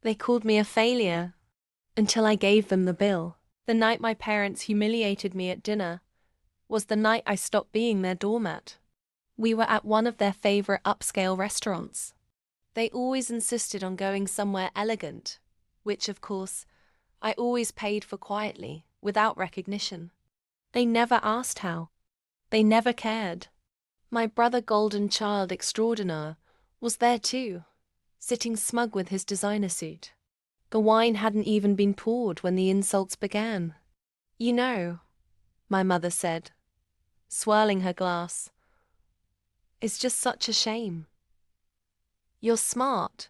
They called me a failure until I gave them the bill. The night my parents humiliated me at dinner was the night I stopped being their doormat. We were at one of their favorite upscale restaurants. They always insisted on going somewhere elegant, which, of course, I always paid for quietly, without recognition. They never asked how. They never cared. My brother golden child extraordinaire was there too, sitting smug with his designer suit. The wine hadn't even been poured when the insults began. "You know," my mother said, swirling her glass, "it's just such a shame. You're smart,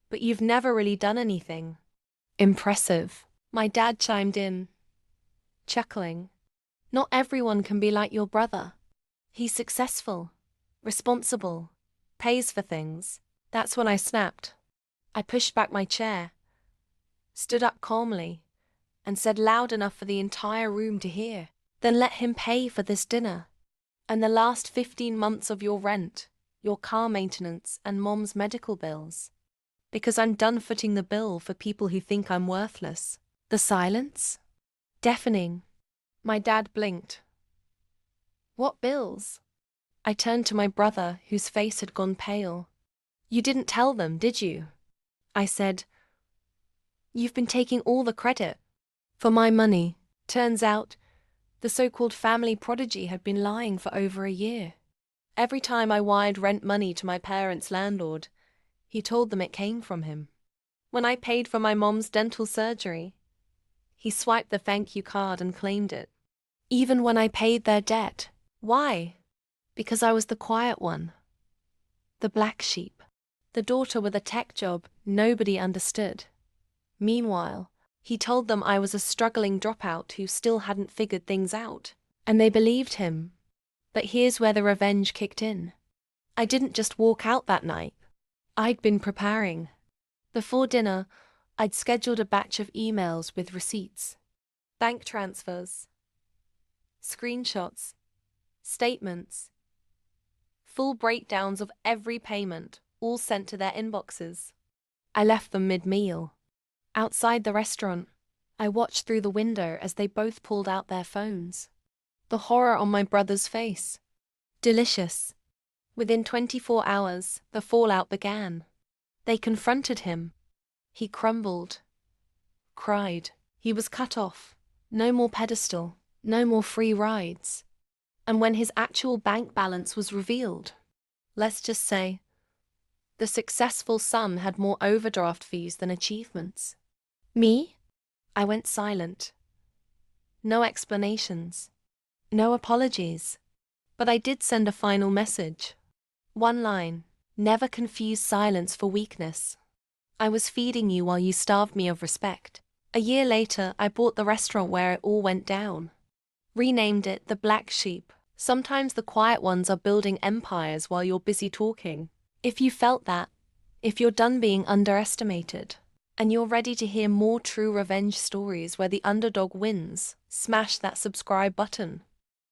but you've never really done anything impressive." My dad chimed in, chuckling. "Not everyone can be like your brother. He's successful, responsible, pays for things." That's when I snapped. I pushed back my chair, stood up calmly, and said loud enough for the entire room to hear, "Then let him pay for this dinner, and the last 15 months of your rent, your car maintenance, and Mom's medical bills. Because I'm done footing the bill for people who think I'm worthless." The silence? Deafening. My dad blinked. "What bills?" I turned to my brother, whose face had gone pale. "You didn't tell them, did you?" I said. "You've been taking all the credit for my money." Turns out, the so-called family prodigy had been lying for over a year. Every time I wired rent money to my parents' landlord, he told them it came from him. When I paid for my mom's dental surgery, he swiped the thank you card and claimed it. Even when I paid their debt. Why? Because I was the quiet one. The black sheep. The daughter with a tech job nobody understood. Meanwhile, he told them I was a struggling dropout who still hadn't figured things out. And they believed him. But here's where the revenge kicked in. I didn't just walk out that night. I'd been preparing. Before dinner, I'd scheduled a batch of emails with receipts, bank transfers, screenshots, statements, full breakdowns of every payment, all sent to their inboxes. I left them mid-meal. Outside the restaurant, I watched through the window as they both pulled out their phones. The horror on my brother's face. Delicious. Within 24 hours, the fallout began. They confronted him. He crumbled. Cried. He was cut off. No more pedestal. No more free rides. And when his actual bank balance was revealed, let's just say, the successful son had more overdraft fees than achievements. Me? I went silent. No explanations. No apologies. But I did send a final message. One line. Never confuse silence for weakness. I was feeding you while you starved me of respect. A year later, I bought the restaurant where it all went down. Renamed it the Black Sheep. Sometimes the quiet ones are building empires while you're busy talking. If you felt that, if you're done being underestimated, and you're ready to hear more true revenge stories where the underdog wins, smash that subscribe button.